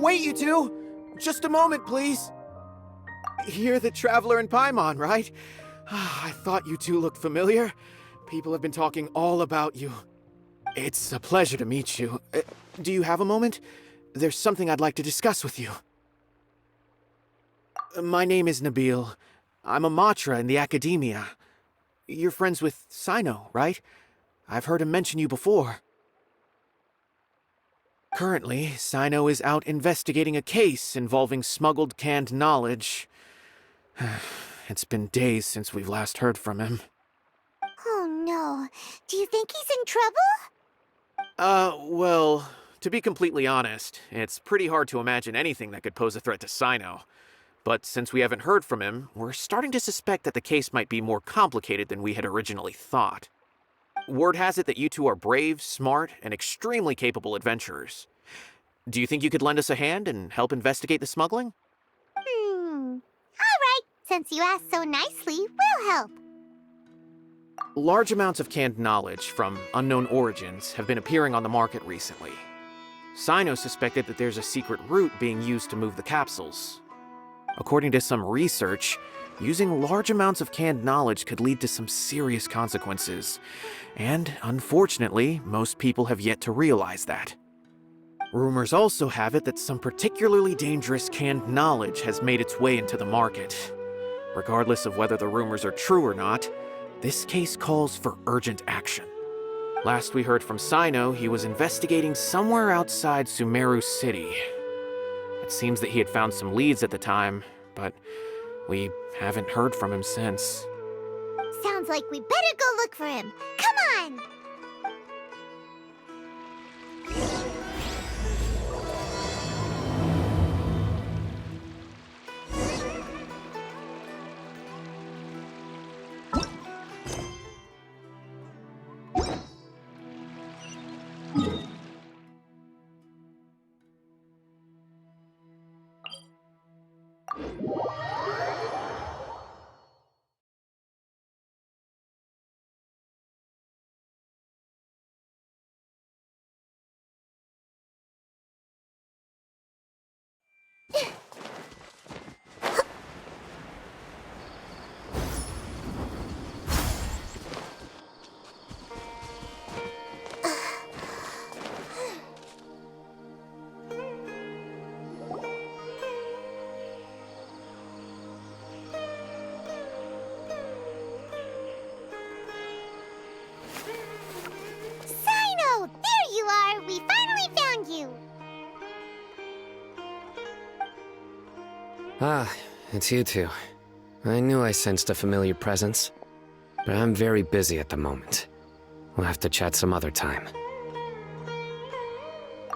Wait, you two! Just a moment, please. You're the Traveler in Paimon, right? I thought you two looked familiar. People have been talking all about you. It's a pleasure to meet you. Do you have a moment? There's something I'd like to discuss with you. My name is Nabil. I'm a Matra in the Academia. You're friends with Sino, right? I've heard him mention you before. Currently, Sino is out investigating a case involving smuggled canned knowledge. It's been days since we've last heard from him. Oh no. Do you think he's in trouble? Well, to be completely honest, it's pretty hard to imagine anything that could pose a threat to Sino. But since we haven't heard from him, we're starting to suspect that the case might be more complicated than we had originally thought. Word has it that you two are brave, smart, and extremely capable adventurers. Do you think you could lend us a hand and help investigate the smuggling? All right. Since you asked so nicely, we'll help. Large amounts of canned knowledge from unknown origins have been appearing on the market recently. Sino suspected that there's a secret route being used to move the capsules. According to some research, using large amounts of canned knowledge could lead to some serious consequences. And, unfortunately, most people have yet to realize that. Rumors also have it that some particularly dangerous canned knowledge has made its way into the market. Regardless of whether the rumors are true or not, this case calls for urgent action. Last we heard from Sino, he was investigating somewhere outside Sumeru City. It seems that he had found some leads at the time, but we haven't heard from him since. Sounds like we better go look for him. Come on! Sino! There you are! We finally found you! Ah, it's you two. I knew I sensed a familiar presence, but I'm very busy at the moment. We'll have to chat some other time.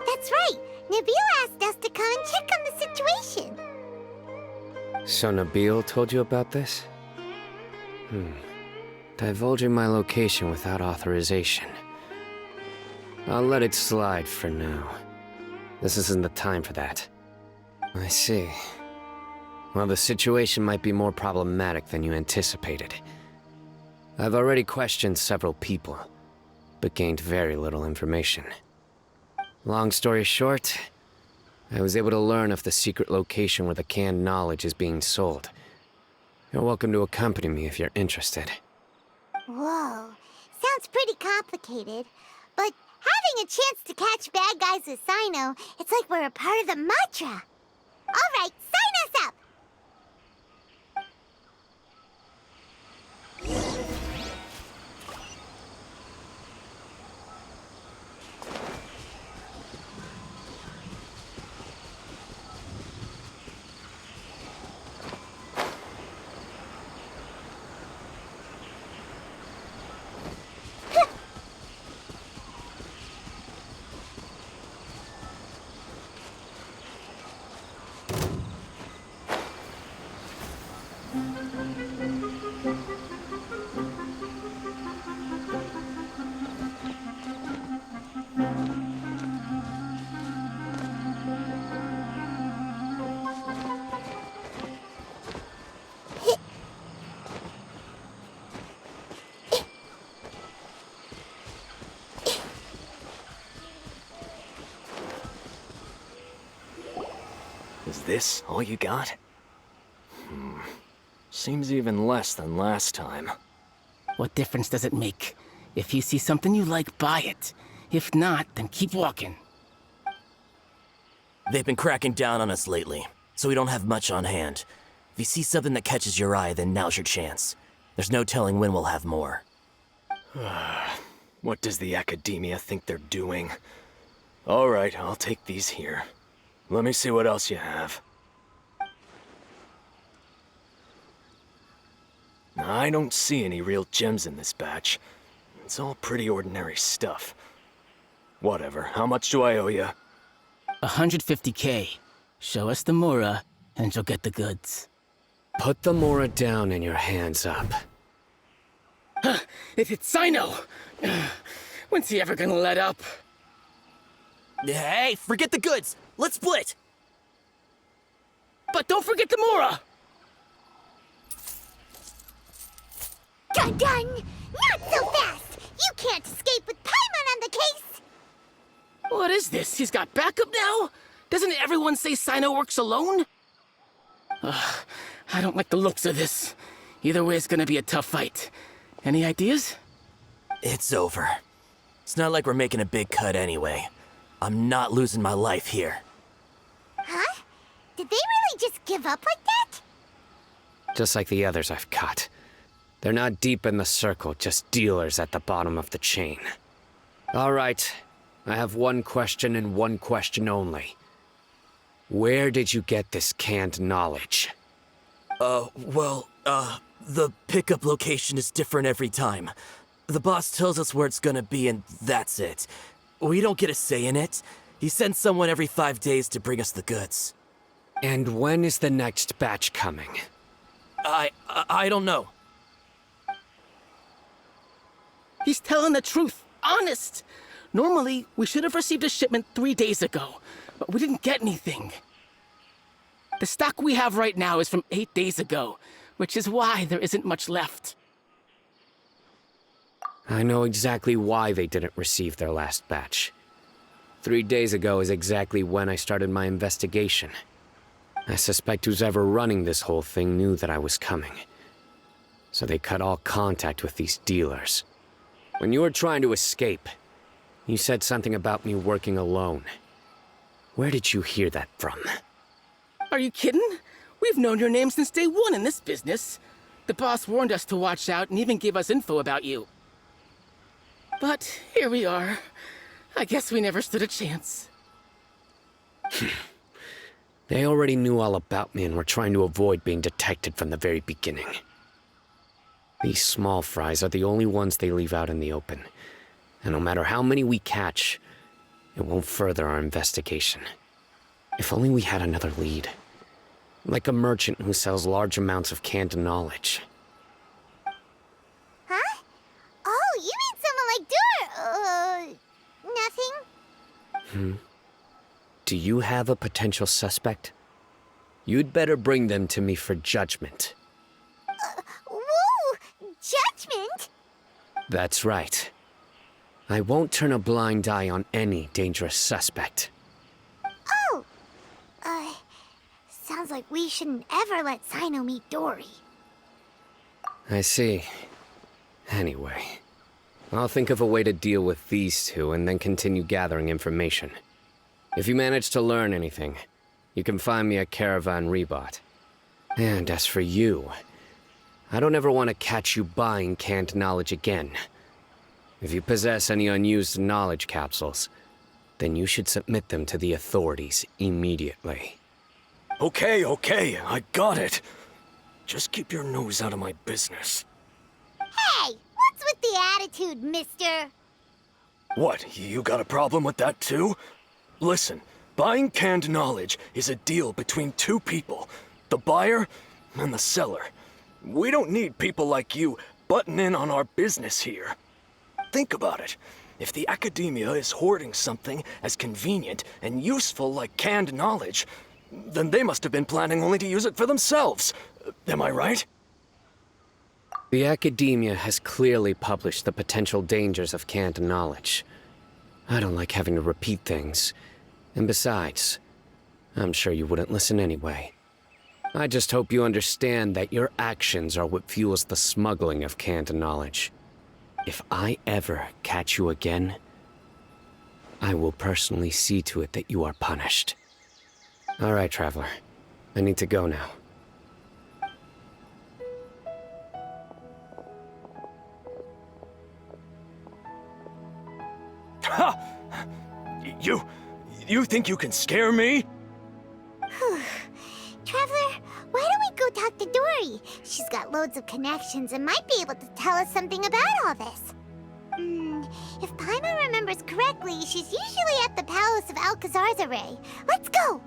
That's right! Nabil asked us to come and check on the situation. So Nabil told you about this? Divulging my location without authorization. I'll let it slide for now. This isn't the time for that. I see. Well, the situation might be more problematic than you anticipated. I've already questioned several people, but gained very little information. Long story short, I was able to learn of the secret location where the canned knowledge is being sold. You're welcome to accompany me if you're interested. Whoa. Sounds pretty complicated. But having a chance to catch bad guys with Sino, it's like we're a part of the Matra. All right, sign us up! Is this all you got? Seems even less than last time. What difference does it make? If you see something you like, buy it. If not, then keep walking. They've been cracking down on us lately, so we don't have much on hand. If you see something that catches your eye, then now's your chance. There's no telling when we'll have more. What does the Academia think they're doing? Alright, I'll take these here. Let me see what else you have. I don't see any real gems in this batch. It's all pretty ordinary stuff. Whatever, how much do I owe you? 150K. Show us the Mora, and you'll get the goods. Put the Mora down and your hands up. It's Sino! When's he ever gonna let up? Hey, forget the goods! Let's split! But don't forget the Mora! Dun dun! Not so fast! You can't escape with Paimon on the case! What is this? He's got backup now? Doesn't everyone say Sino works alone? I don't like the looks of this. Either way, it's gonna be a tough fight. Any ideas? It's over. It's not like we're making a big cut anyway. I'm not losing my life here. Huh? Did they really just give up like that? Just like the others I've caught. They're not deep in the circle, just dealers at the bottom of the chain. All right, I have one question and one question only. Where did you get this canned knowledge? The pickup location is different every time. The boss tells us where it's gonna be and that's it. We don't get a say in it. He sends someone every 5 days to bring us the goods. And when is the next batch coming? I don't know. He's telling the truth. Honest. Normally, we should have received a shipment 3 days ago, but we didn't get anything. The stock we have right now is from 8 days ago, which is why there isn't much left. I know exactly why they didn't receive their last batch. 3 days ago is exactly when I started my investigation. I suspect whoever running this whole thing knew that I was coming. So they cut all contact with these dealers. When you were trying to escape, you said something about me working alone. Where did you hear that from? Are you kidding? We've known your name since day one in this business. The boss warned us to watch out and even gave us info about you. But here we are. I guess we never stood a chance. They already knew all about me and were trying to avoid being detected from the very beginning. These small fries are the only ones they leave out in the open. And no matter how many we catch, it won't further our investigation. If only we had another lead. Like a merchant who sells large amounts of canned knowledge. Huh? Oh, you mean someone like nothing? Do you have a potential suspect? You'd better bring them to me for judgment. Whoa! Judgment? That's right. I won't turn a blind eye on any dangerous suspect. Oh! Sounds like we shouldn't ever let Sino meet Dory. I see. Anyway, I'll think of a way to deal with these two and then continue gathering information. If you manage to learn anything, you can find me at Caravan Rebot. And as for you, I don't ever want to catch you buying canned knowledge again. If you possess any unused knowledge capsules, then you should submit them to the authorities immediately. Okay, I got it. Just keep your nose out of my business. Hey! What's with the attitude, mister? What, you got a problem with that too? Listen, buying canned knowledge is a deal between two people, the buyer and the seller. We don't need people like you butting in on our business here. Think about it. If the Academia is hoarding something as convenient and useful like canned knowledge, then they must have been planning only to use it for themselves. Am I right? The Academia has clearly published the potential dangers of canned knowledge. I don't like having to repeat things. And besides, I'm sure you wouldn't listen anyway. I just hope you understand that your actions are what fuels the smuggling of canned knowledge. If I ever catch you again, I will personally see to it that you are punished. All right, Traveler. I need to go now. Ha! You think you can scare me? Traveler, why don't we go talk to Dory? She's got loads of connections and might be able to tell us something about all this. If Paimon remembers correctly, she's usually at the Palace of Alcazar's array. Let's go!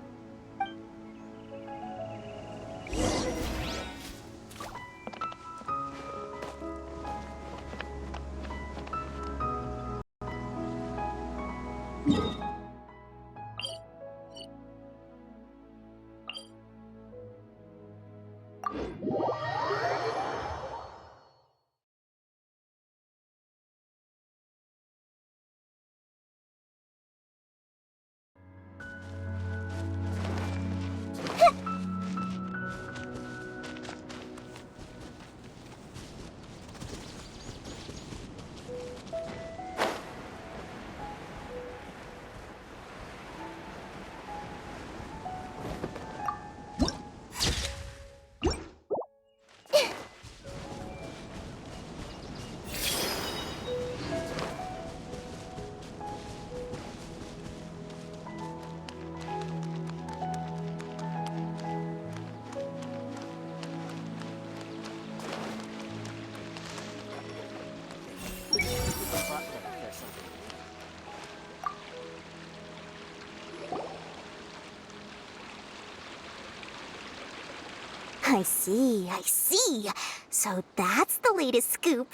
I see. So that's the latest scoop.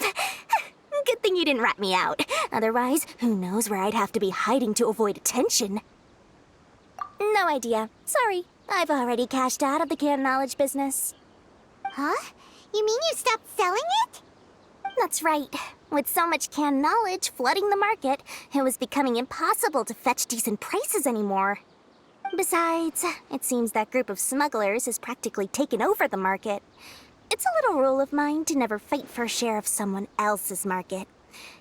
Good thing you didn't rat me out. Otherwise, who knows where I'd have to be hiding to avoid attention. No idea. Sorry. I've already cashed out of the canned knowledge business. Huh? You mean you stopped selling it? That's right. With so much canned knowledge flooding the market, it was becoming impossible to fetch decent prices anymore. Besides, it seems that group of smugglers has practically taken over the market. It's a little rule of mine to never fight for a share of someone else's market.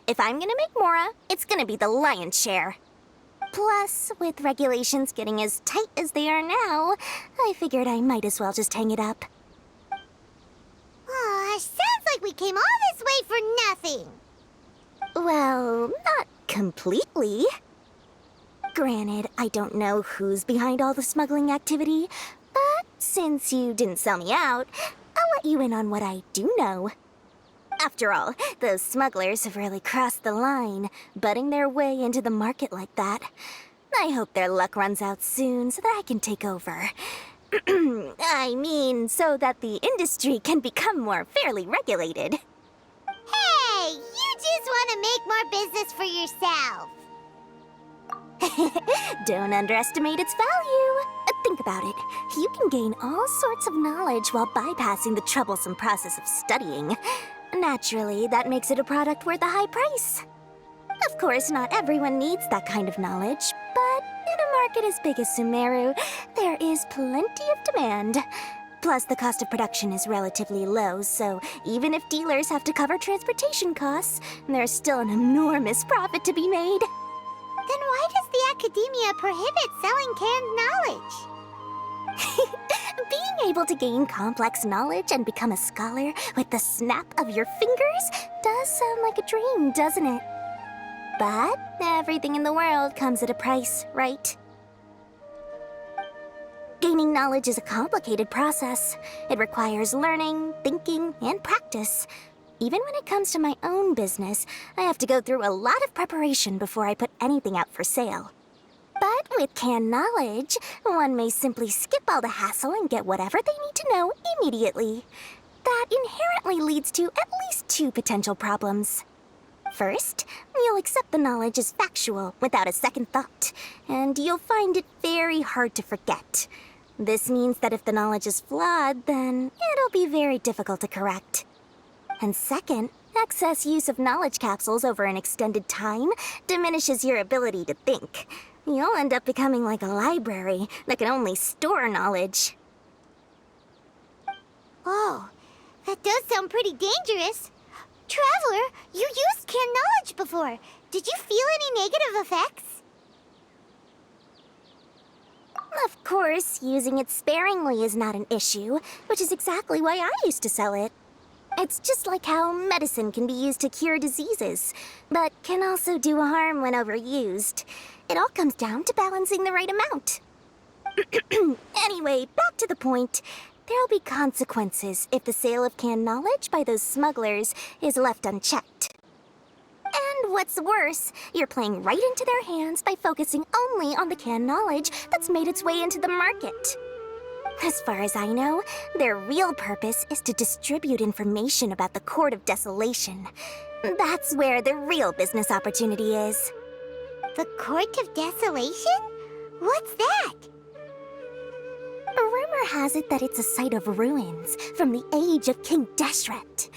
If I'm gonna make Mora, it's gonna be the lion's share. Plus, with regulations getting as tight as they are now, I figured I might as well just hang it up. Aw, sounds like we came all this way for nothing. Well, not completely. Granted, I don't know who's behind all the smuggling activity, but since you didn't sell me out, I'll let you in on what I do know. After all, those smugglers have really crossed the line, butting their way into the market like that. I hope their luck runs out soon so that I can take over. I mean, so that the industry can become more fairly regulated. Hey, you just want to make more business for yourself. Don't underestimate its value. Think about it. You can gain all sorts of knowledge while bypassing the troublesome process of studying. Naturally, that makes it a product worth a high price. Of course, not everyone needs that kind of knowledge, but in a market as big as Sumeru, there is plenty of demand. Plus, the cost of production is relatively low, so even if dealers have to cover transportation costs, there's still an enormous profit to be made. Then why does the academia prohibit selling canned knowledge? Being able to gain complex knowledge and become a scholar with the snap of your fingers does sound like a dream, doesn't it? But everything in the world comes at a price, right? Gaining knowledge is a complicated process. It requires learning, thinking, and practice. Even when it comes to my own business, I have to go through a lot of preparation before I put anything out for sale. But with canned knowledge, one may simply skip all the hassle and get whatever they need to know immediately. That inherently leads to at least two potential problems. First, you'll accept the knowledge as factual without a second thought, and you'll find it very hard to forget. This means that if the knowledge is flawed, then it'll be very difficult to correct. And second, excess use of knowledge capsules over an extended time diminishes your ability to think. you'll end up becoming like a library that can only store knowledge. Oh, that does sound pretty dangerous. Traveler, you used canned knowledge before. Did you feel any negative effects? Of course, using it sparingly is not an issue, which is exactly why I used to sell it. It's just like how medicine can be used to cure diseases, but can also do harm when overused. It all comes down to balancing the right amount. Anyway, back to the point. There'll be consequences if the sale of canned knowledge by those smugglers is left unchecked. And what's worse, you're playing right into their hands by focusing only on the canned knowledge that's made its way into the market. As far as I know, their real purpose is to distribute information about the Court of Desolation. That's where the real business opportunity is. The Court of Desolation? What's that? Rumor has it that it's a site of ruins from the age of King Deshret.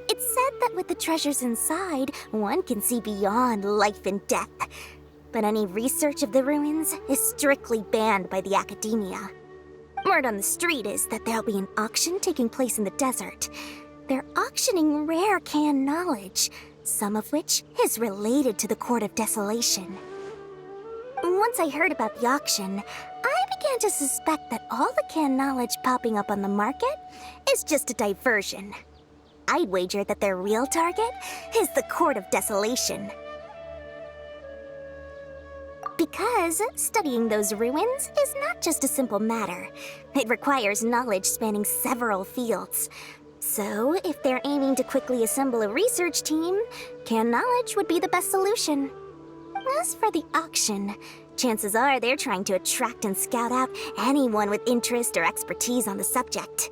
It's said that with the treasures inside, one can see beyond life and death. But any research of the ruins is strictly banned by the academia. Word on the street is that there'll be an auction taking place in the desert. They're auctioning rare canned knowledge, some of which is related to the Court of Desolation. Once I heard about the auction, I began to suspect that all the canned knowledge popping up on the market is just a diversion. I'd wager that their real target is the Court of Desolation. Because studying those ruins is not just a simple matter. It requires knowledge spanning several fields. So, if they're aiming to quickly assemble a research team, canned knowledge would be the best solution. As for the auction, chances are they're trying to attract and scout out anyone with interest or expertise on the subject.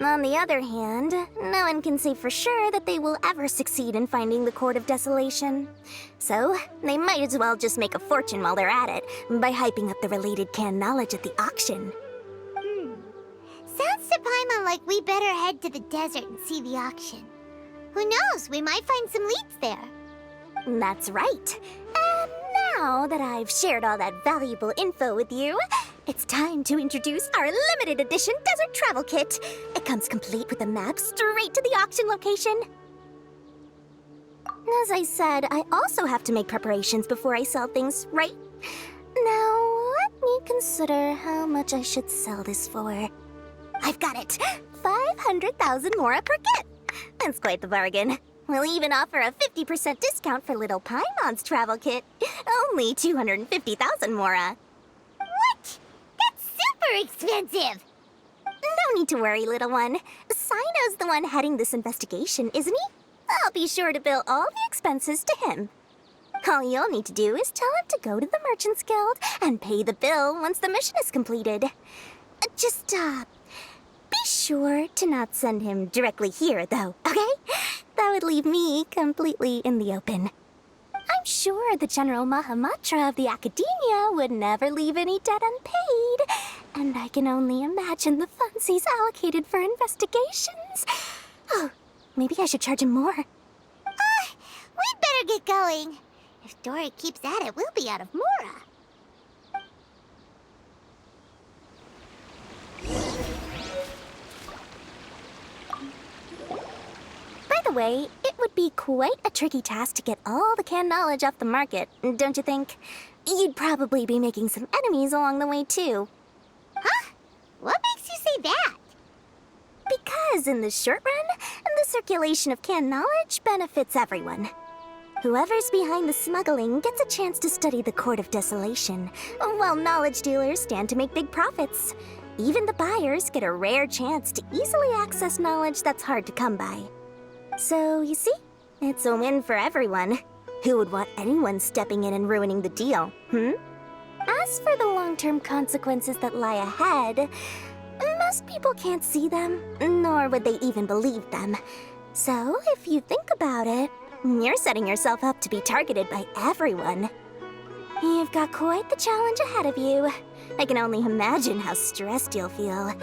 On the other hand, no one can say for sure that they will ever succeed in finding the Court of Desolation. So, they might as well just make a fortune while they're at it by hyping up the related canned knowledge at the auction. Sounds to Paimon like we better head to the desert and see the auction. Who knows, we might find some leads there. That's right. And now that I've shared all that valuable info with you, it's time to introduce our limited edition desert travel kit. It comes complete with a map straight to the auction location. As I said, I also have to make preparations before I sell things, right? Now, let me consider how much I should sell this for. I've got it! 500,000 mora per kit! That's quite the bargain. We'll even offer a 50% discount for little Paimon's travel kit. Only 250,000 mora. What? That's super expensive! No need to worry, little one. Sino's the one heading this investigation, isn't he? I'll be sure to bill all the expenses to him. All you'll need to do is tell him to go to the Merchants Guild and pay the bill once the mission is completed. Just, be sure to not send him directly here, though, okay? That would leave me completely in the open. I'm sure the General Mahamatra of the Academia would never leave any debt unpaid, and I can only imagine the funds he's allocated for investigations. Oh, maybe I should charge him more. We'd better get going. If Dory keeps at it, we'll be out of mora. By the way, it would be quite a tricky task to get all the canned knowledge off the market, don't you think? You'd probably be making some enemies along the way, too. Huh? What makes you say that? Because in the short run, the circulation of canned knowledge benefits everyone. Whoever's behind the smuggling gets a chance to study the Court of Desolation, while knowledge dealers stand to make big profits. Even the buyers get a rare chance to easily access knowledge that's hard to come by. So, you see, it's a win for everyone. Who would want anyone stepping in and ruining the deal, As for the long-term consequences that lie ahead, most people can't see them, nor would they even believe them. So, if you think about it, you're setting yourself up to be targeted by everyone. You've got quite the challenge ahead of you. I can only imagine how stressed you'll feel.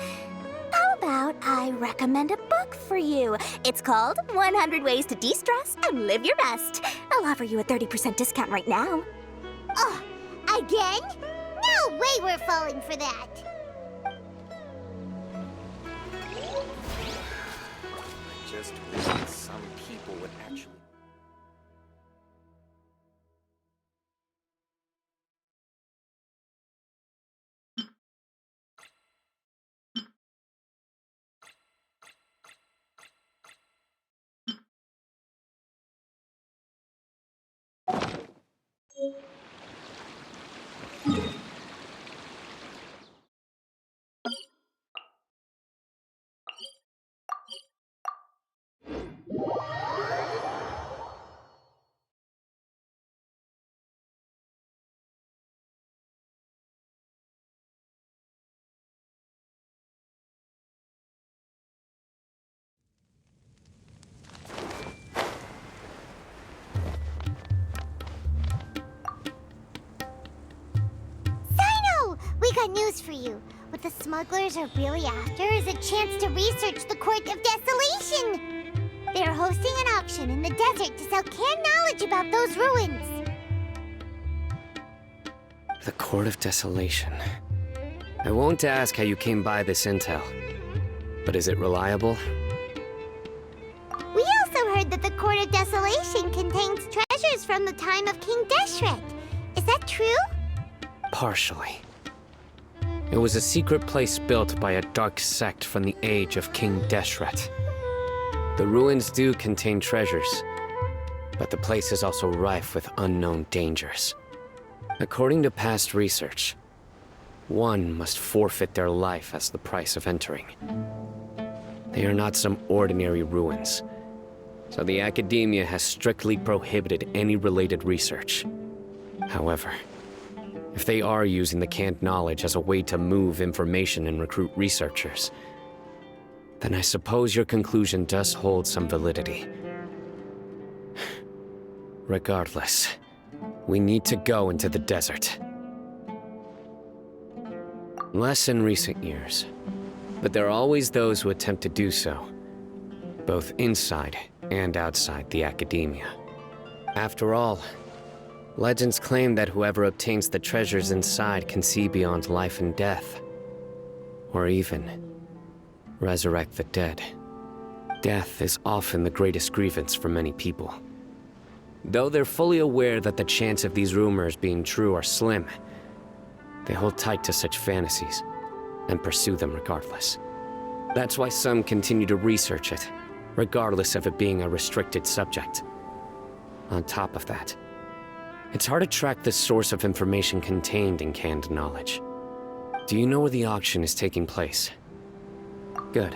How about I recommend a book for you? It's called 100 Ways to De-Stress and Live Your Best. I'll offer you a 30% discount right now. Oh, I again? No way we're falling for that. Just wish that some people would actually... Sino! We got news for you. What the smugglers are really after is a chance to research the Court of Desolation. They're hosting an auction in the desert to sell canned knowledge about those ruins. The Court of Desolation. I won't ask how you came by this intel, but is it reliable? We also heard that the Court of Desolation contains treasures from the time of King Deshret. Is that true? Partially. It was a secret place built by a dark sect from the age of King Deshret. The ruins do contain treasures, but the place is also rife with unknown dangers. According to past research, one must forfeit their life as the price of entering. They are not some ordinary ruins, so the Academia has strictly prohibited any related research. However, if they are using the canned knowledge as a way to move information and recruit researchers, then I suppose your conclusion does hold some validity. Regardless, we need to go into the desert. Less in recent years, but there are always those who attempt to do so, both inside and outside the Academia. After all, legends claim that whoever obtains the treasures inside can see beyond life and death, or even resurrect the dead. Death is often the greatest grievance for many people. Though they're fully aware that the chance of these rumors being true are slim, they hold tight to such fantasies and pursue them regardless. That's why some continue to research it, regardless of it being a restricted subject. On top of that, it's hard to track the source of information contained in canned knowledge. Do you know where the auction is taking place? Good.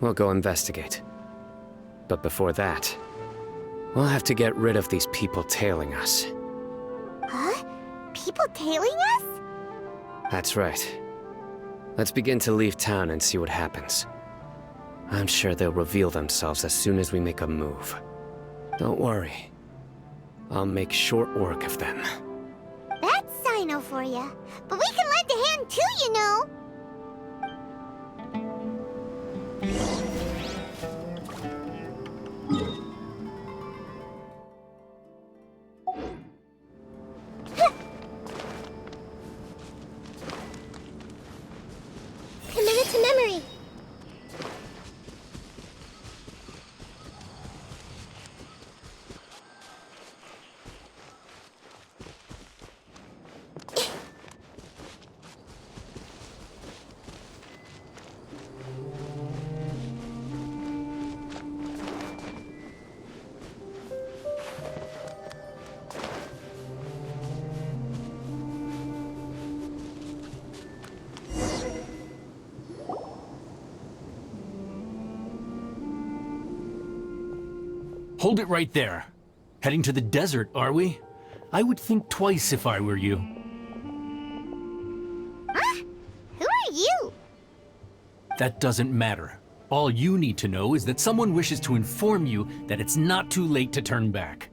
We'll go investigate. But before that, we'll have to get rid of these people tailing us. Huh? People tailing us? That's right. Let's begin to leave town and see what happens. I'm sure they'll reveal themselves as soon as we make a move. Don't worry. I'll make short work of them. That's Sino for ya. But we can lend a hand too, you know. Commit it to memory. Hold it right there. Heading to the desert, are we? I would think twice if I were you. Huh? Who are you? That doesn't matter. All you need to know is that someone wishes to inform you that it's not too late to turn back.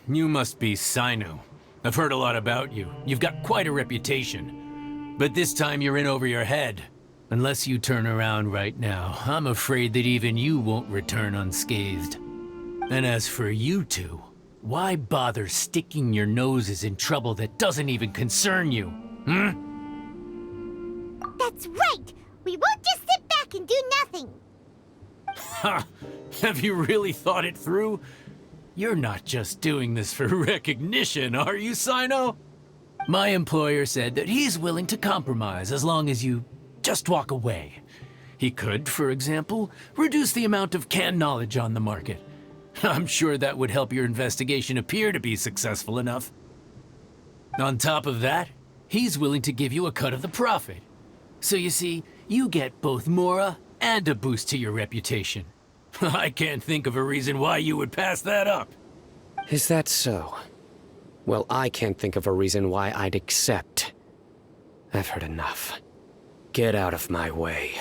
You must be Sino. I've heard a lot about you. You've got quite a reputation. But this time you're in over your head. Unless you turn around right now, I'm afraid that even you won't return unscathed. And as for you two, Why bother sticking your noses in trouble that doesn't even concern you? That's right! We won't just sit back and do nothing! Ha! Have you really thought it through? You're not just doing this for recognition, are you, Sino? My employer said that he's willing to compromise as long as you just walk away. He could, for example, reduce the amount of canned knowledge on the market. I'm sure that would help your investigation appear to be successful enough. On top of that, he's willing to give you a cut of the profit. So you see, you get both Mora and a boost to your reputation. I can't think of a reason why you would pass that up. Is that so? Well, I can't think of a reason why I'd accept. I've heard enough. Get out of my way.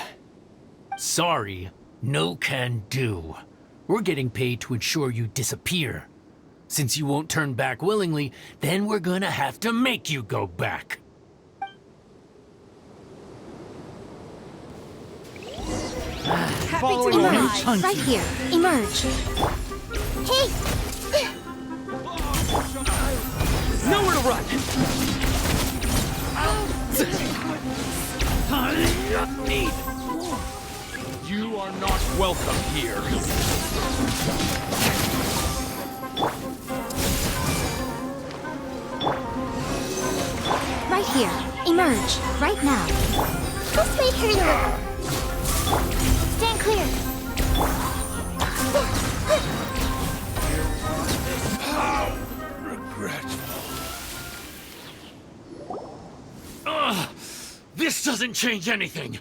Sorry, no can do. We're getting paid to ensure you disappear. Since you won't turn back willingly, then we're gonna have to make you go back. Following Emerge, right here. Emerge. Hey! Nowhere to run! You are not welcome here. Right here. Emerge, right now. This may hurt a little. Stand clear. How regretful. This doesn't change anything.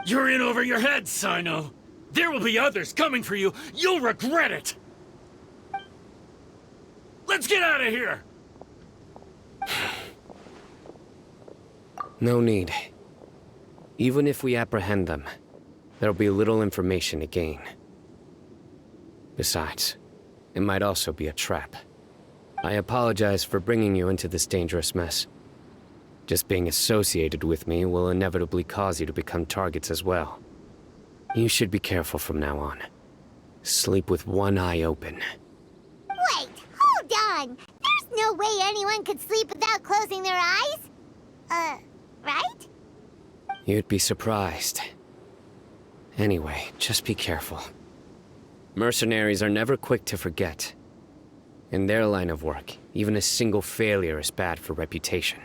You're in over your head, Sino. There will be others coming for you. You'll regret it. Let's get out of here. No need. Even if we apprehend them, there'll be little information to gain. Besides, it might also be a trap. I apologize for bringing you into this dangerous mess. Just being associated with me will inevitably cause you to become targets as well. You should be careful from now on. Sleep with one eye open. Wait, hold on! There's no way anyone could sleep without closing their eyes? Right? You'd be surprised. Anyway, just be careful. Mercenaries are never quick to forget. In their line of work, even a single failure is bad for reputation.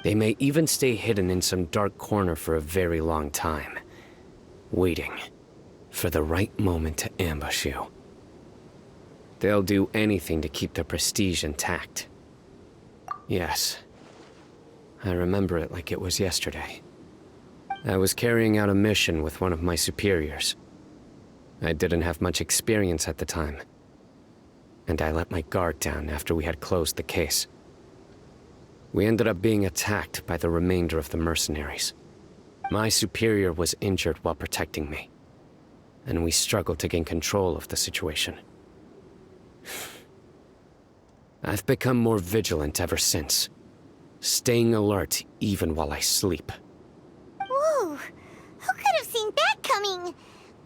They may even stay hidden in some dark corner for a very long time, waiting for the right moment to ambush you. They'll do anything to keep their prestige intact. Yes, I remember it like it was yesterday. I was carrying out a mission with one of my superiors. I didn't have much experience at the time, and I let my guard down after we had closed the case. We ended up being attacked by the remainder of the mercenaries. My superior was injured while protecting me, and we struggled to gain control of the situation. I've become more vigilant ever since, staying alert even while I sleep. Whoa! Who could have seen that coming?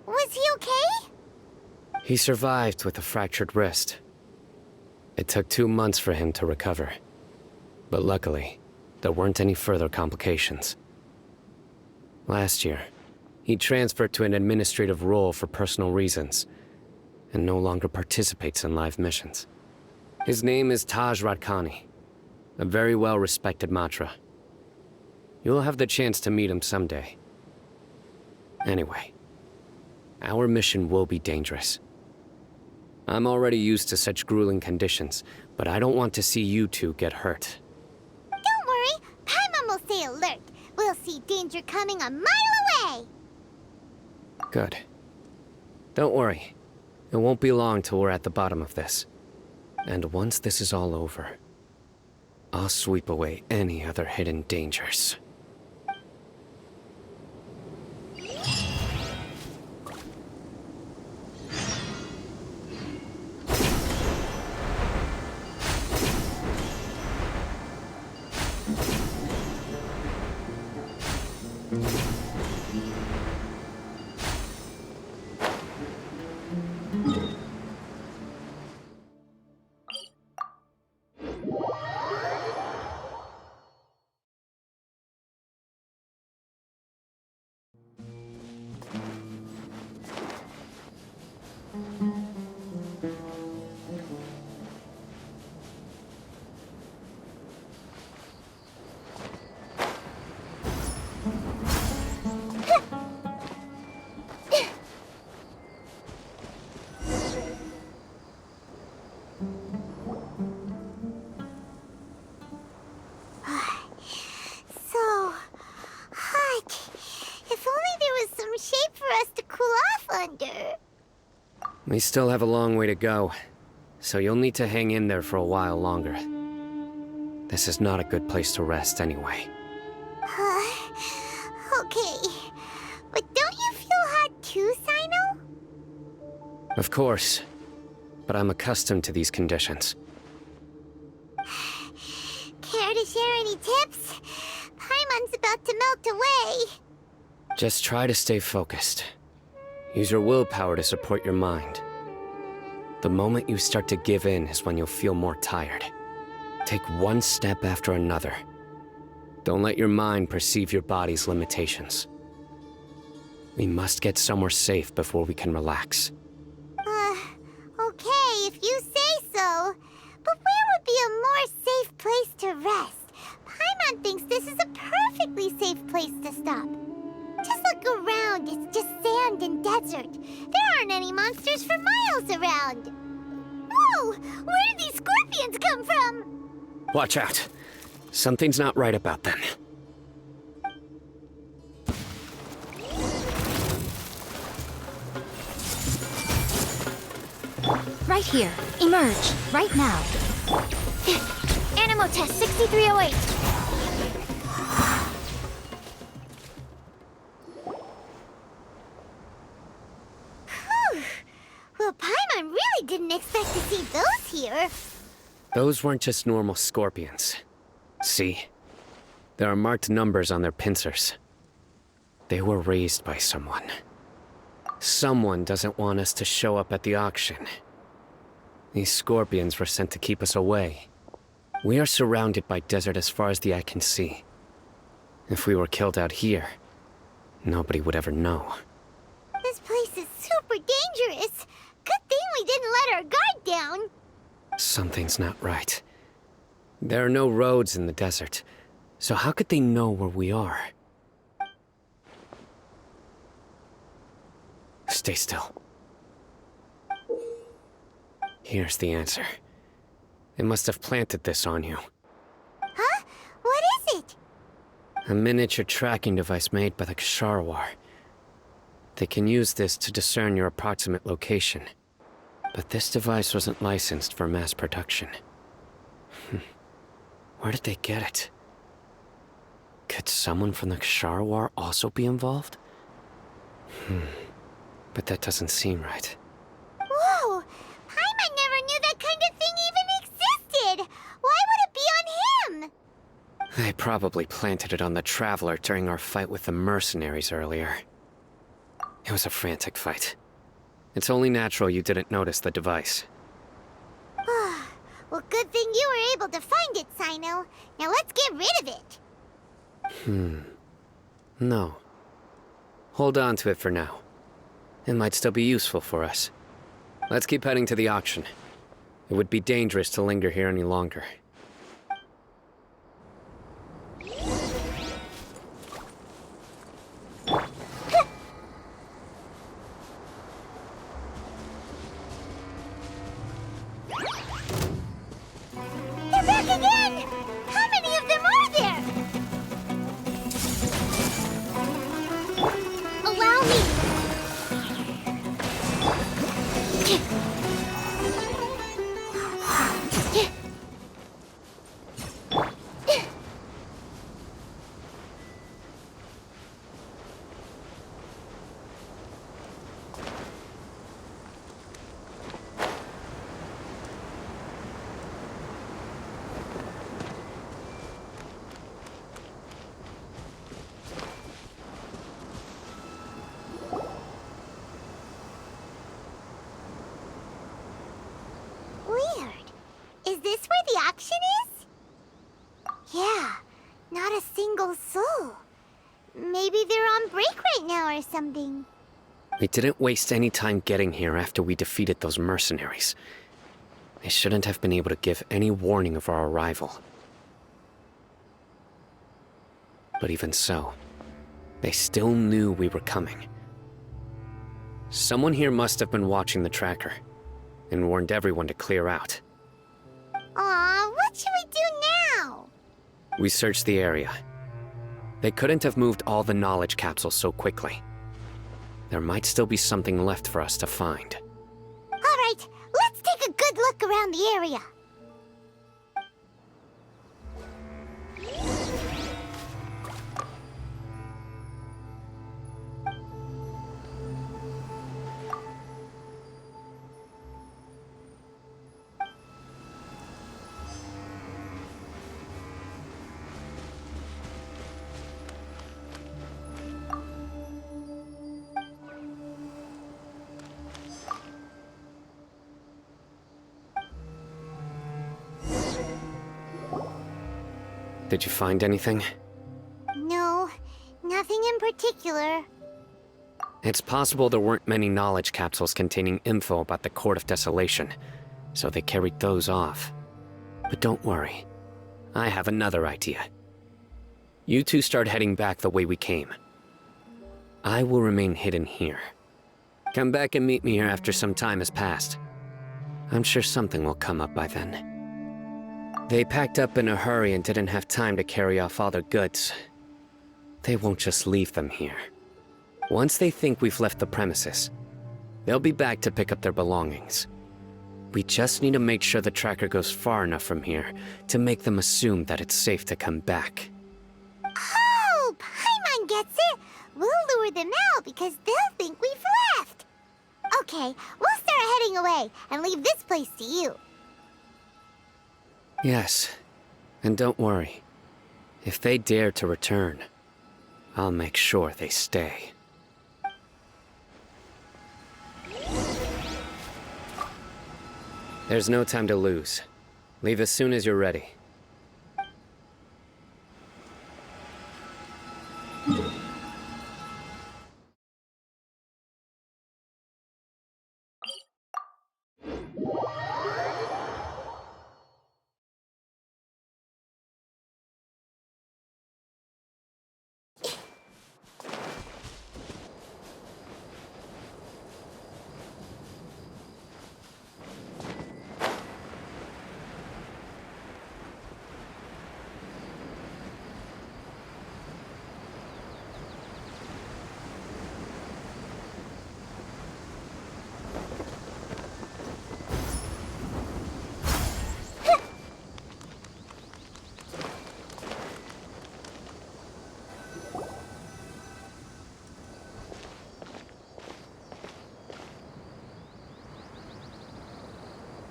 Was he okay? He survived with a fractured wrist. It took 2 months for him to recover. But luckily, there weren't any further complications. Last year, he transferred to an administrative role for personal reasons, and no longer participates in live missions. His name is Taj Radkani, a very well-respected Matra. You'll have the chance to meet him someday. Anyway, our mission will be dangerous. I'm already used to such grueling conditions, but I don't want to see you two get hurt. Don't worry, Paimon will stay alert. We'll see danger coming a mile away. Good. Don't worry. It won't be long till we're at the bottom of this. And once this is all over, I'll sweep away any other hidden dangers. under. We still have a long way to go, so you'll need to hang in there for a while longer. This is not a good place to rest anyway. Okay. But don't you feel hot too, Sino? Of course, but I'm accustomed to these conditions. Care to share any tips? Paimon's about to melt away. Just try to stay focused. Use your willpower to support your mind. The moment you start to give in is when you'll feel more tired. Take one step after another. Don't let your mind perceive your body's limitations. We must get somewhere safe before we can relax. Okay, if you say so. But where would be a more safe place to rest? Paimon thinks this is a perfectly safe place to stop. Just look around, it's just sand and desert. There aren't any monsters for miles around. Whoa! Where did these scorpions come from? Watch out. Something's not right about them. Right here. Emerge. Right now. Animo test 6308. Well, Paimon really didn't expect to see those here. Those weren't just normal scorpions. See? There are marked numbers on their pincers. They were raised by someone. Someone doesn't want us to show up at the auction. These scorpions were sent to keep us away. We are surrounded by desert as far as the eye can see. If we were killed out here, nobody would ever know. This place is super dangerous. Good thing we didn't let our guard down. Something's not right. There are no roads in the desert, so how could they know where we are? Stay still. Here's the answer. They must have planted this on you. Huh? What is it? A miniature tracking device made by the Ksharawar. They can use this to discern your approximate location. But this device wasn't licensed for mass production. Where did they get it? Could someone from the Ksharawar also be involved? But that doesn't seem right. Whoa! Paimon never knew that kind of thing even existed! Why would it be on him? They probably planted it on the Traveler during our fight with the mercenaries earlier. It was a frantic fight. It's only natural you didn't notice the device. Well, good thing you were able to find it, Sino. Now let's get rid of it. No. Hold on to it for now. It might still be useful for us. Let's keep heading to the auction. It would be dangerous to linger here any longer. They're back again! How many of them are there? Allow me. Weird. Is this where the auction is? Yeah, not a single soul. Maybe they're on break right now or something. We didn't waste any time getting here after we defeated those mercenaries. They shouldn't have been able to give any warning of our arrival. But even so, they still knew we were coming. Someone here must have been watching the tracker and warned everyone to clear out. Aw, what should we do now? We searched the area. They couldn't have moved all the knowledge capsules so quickly. there might still be something left for us to find. Alright, let's take a good look around the area. Did you find anything? No, nothing in particular. It's possible there weren't many knowledge capsules containing info about the Court of Desolation, so they carried those off. But don't worry. I have another idea. You two start heading back the way we came. I will remain hidden here. Come back and meet me here after some time has passed. I'm sure something will come up by then. They packed up in a hurry and didn't have time to carry off all their goods. They won't just leave them here. Once they think we've left the premises, they'll be back to pick up their belongings. We just need to make sure the tracker goes far enough from here to make them assume that it's safe to come back. Oh, Paimon gets it! We'll lure them out because they'll think we've left! Okay, we'll start heading away and leave this place to you. Yes, and don't worry. If they dare to return, I'll make sure they stay. There's no time to lose. Leave as soon as you're ready.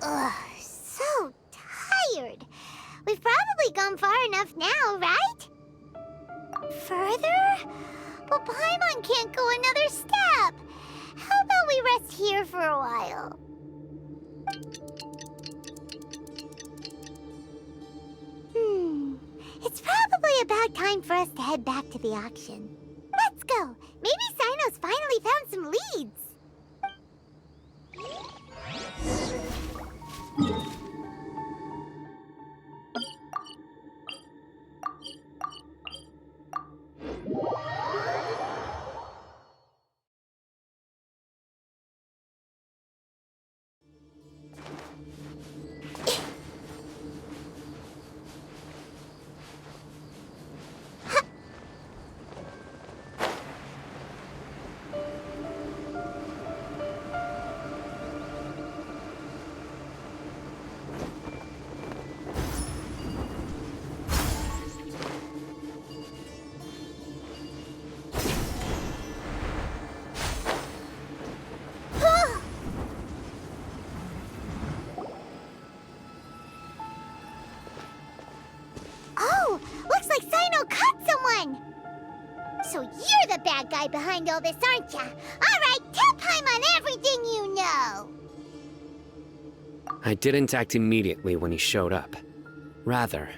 Ugh, so tired. We've probably gone far enough now, right? Further? But Paimon can't go another step. How about we rest here for a while? It's probably about time for us to head back to the auction. Let's go. Maybe Sino's finally found some leads. So you're the bad guy behind all this, aren't ya? Alright, tell Paimon everything you know! I didn't act immediately when he showed up. Rather,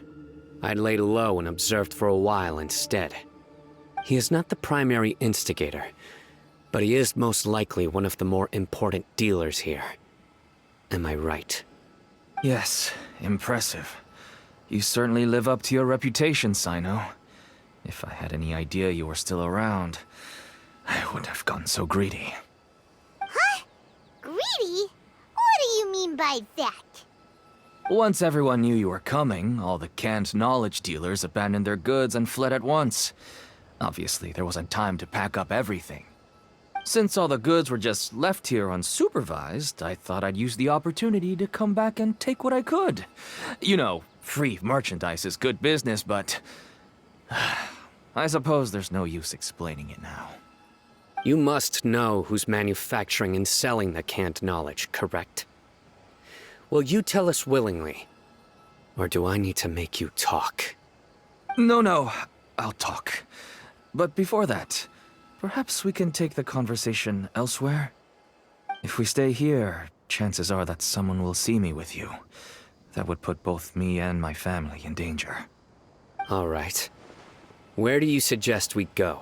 I laid low and observed for a while instead. He is not the primary instigator, but he is most likely one of the more important dealers here. Am I right? Yes, impressive. You certainly live up to your reputation, Sino. If I had any idea you were still around, I wouldn't have gotten so greedy. Huh? Greedy? What do you mean by that? Once everyone knew you were coming, all the canned knowledge dealers abandoned their goods and fled at once. Obviously, there wasn't time to pack up everything. Since all the goods were just left here unsupervised, I thought I'd use the opportunity to come back and take what I could. You know, free merchandise is good business, but I suppose there's no use explaining it now. You must know who's manufacturing and selling the canned knowledge, correct? Will you tell us willingly? Or do I need to make you talk? No, I'll talk. But before that, perhaps we can take the conversation elsewhere? If we stay here, chances are that someone will see me with you. That would put both me and my family in danger. All right. Where do you suggest we go?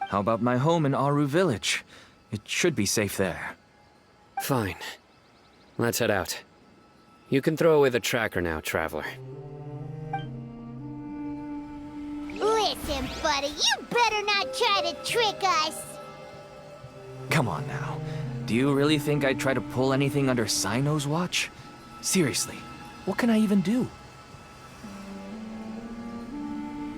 How about my home in Aru Village? It should be safe there. Fine. Let's head out. You can throw away the tracker now, Traveler. Listen, buddy, you better not try to trick us. Come on now. Do you really think I'd try to pull anything under Sino's watch? Seriously, what can I even do?